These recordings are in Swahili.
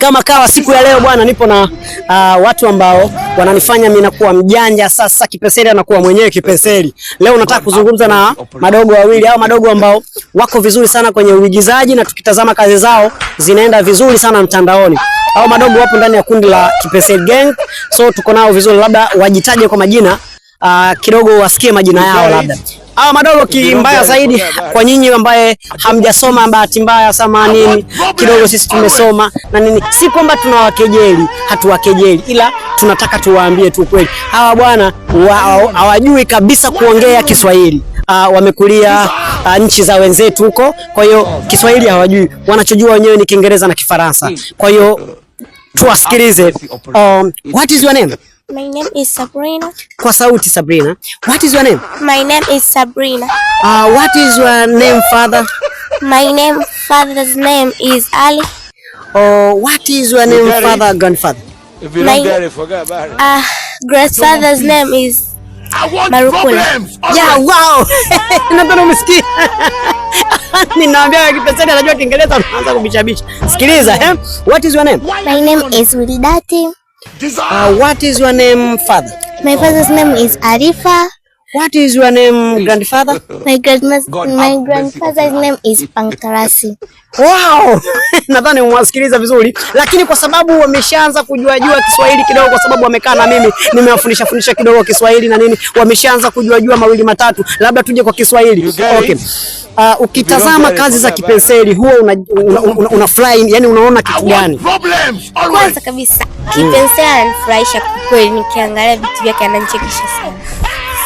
Kama kawa siku ya leo bwana, nipo na watu ambao wananifanya mimi nakuwa mjanja. Sasa Kipeseli anakuwa mwenyewe Kipeseli. Leo nataka kuzungumza na madogo wawili au madogo ambao wako vizuri sana kwenye uigizaji na tukitazama kazi zao zinaenda vizuri sana mtandaoni. Hao madogo wapo ndani ya kundi la Kipeseli Gang. So tuko nao vizuri, labda wajitaje kwa majina kidogo, wasikie majina yao labda. Hawa madogo kimbaya zaidi kwa nyinyi ambaye hamjasoma, bahati mbaya sama nini kidogo sisi tumesoma na nini, si kwamba tunawakejeli, hatuwakejeli, ila tunataka tuwaambie tu kweli. Hawa bwana hawajui kabisa kuongea Kiswahili. Wamekulia nchi za wenzetu huko, kwa hiyo Kiswahili hawajui. Wanachojua wenyewe ni Kiingereza na Kifaransa. Kwa hiyo tuwasikilize. What is your name? My name is Sabrina. Kwa sauti Sabrina. What is your name? My name is Sabrina. What is your name, father? My father's name is Ali. What is your name, father, grandfather? If you don't get it, forget about it. Grandfather's name is Marukula. Yeah, wow. Napenda umesikia. Ninaambia Kipeseli anajua Kiingereza, anaanza kubishabisha. Sikiliza, What is your name? My name is Wilidati. What is your name, father? My father's name is Arifa. What is your name, grandfather? My grandfather's name is Pankarasi. Wow! Nadhani mwasikiliza vizuri, lakini kwa sababu wameshaanza kujua Kiswahili kidogo, kwa sababu wamekaa na mimi, nimewafundisha kidogo Kiswahili na nini, wameshaanza kujua mawili matatu, labda tuje kwa Kiswahili. Okay. Ukitazama kazi za Kipeseli huwa una fly, yani unaona kitu gani? Kwanza kabisa Kipeseli ananifurahisha kweli, nikiangalia vitu vyake ananichekesha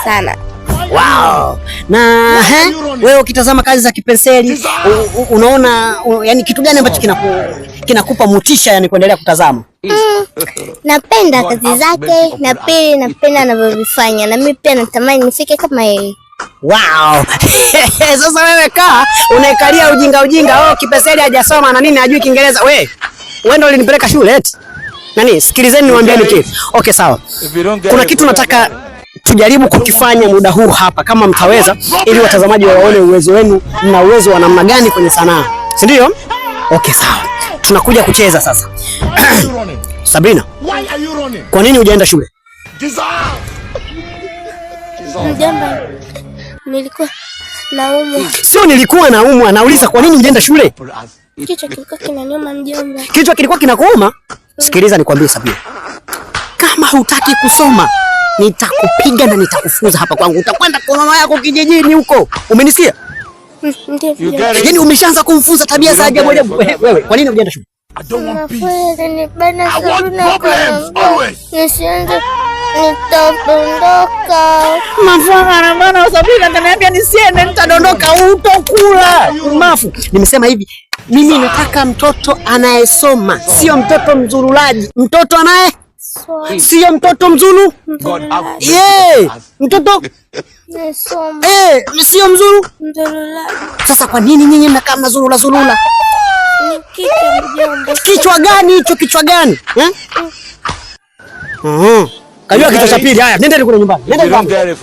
sana. Wow. Na wewe ukitazama kazi za Kipeseli unaona yani kitu gani ambacho kinakupa motisha yani kuendelea kutazama? Napenda kazi zake na pili napenda anavyovifanya, na mimi pia natamani nifike kama yeye. Wow. Sasa wewe unaikalia ujinga. Kipeseli hajasoma na nini, hajui Kiingereza. Wewe ndio ulinipeleka shule eti. Nani? Sikilizeni niwaambieni kitu. Okay, sawa. Kuna kitu nataka tujaribu kukifanya muda huu hapa, kama mtaweza, ili watazamaji waone uwezo wenu na uwezo wa namna gani kwenye sanaa, si ndio? Okay, sawa. Tunakuja kucheza sasa. Sabrina, kwa nini hujaenda shule? Mjomba, nilikuwa naumwa. Sio nilikuwa naumwa, nauliza kwa nini hujaenda shule? Kichwa kilikuwa kinaniuma mjomba. Kichwa kilikuwa kinakuuma? Sikiliza nikwambie Sabrina. Kama hutaki kusoma, nitakupiga na nitakufuza hapa kwangu. Utakwenda kwa mama yako kijijini huko. Umenisikia? Ndio. Yaani umeshaanza kumfunza tabia za ajabu. Wewe, kwa nini hujaenda shule? Nitaondoka. Mafana bana, Sabrina ananiambia nisiende, nitadondoka, utokula. Mafu. Nimesema hivi, mimi nataka mtoto anayesoma, sio mtoto mzurulaji. Mtoto sio mtoto mzulu. Mtoto sio mzulu. Sasa kwa nini nyinyi mnakaa mnazulula? Kichwa gani hicho? Kichwa gani? Kajua kichwa cha pili. Haya, nenda kule nyumbani. Nenda nyumbani.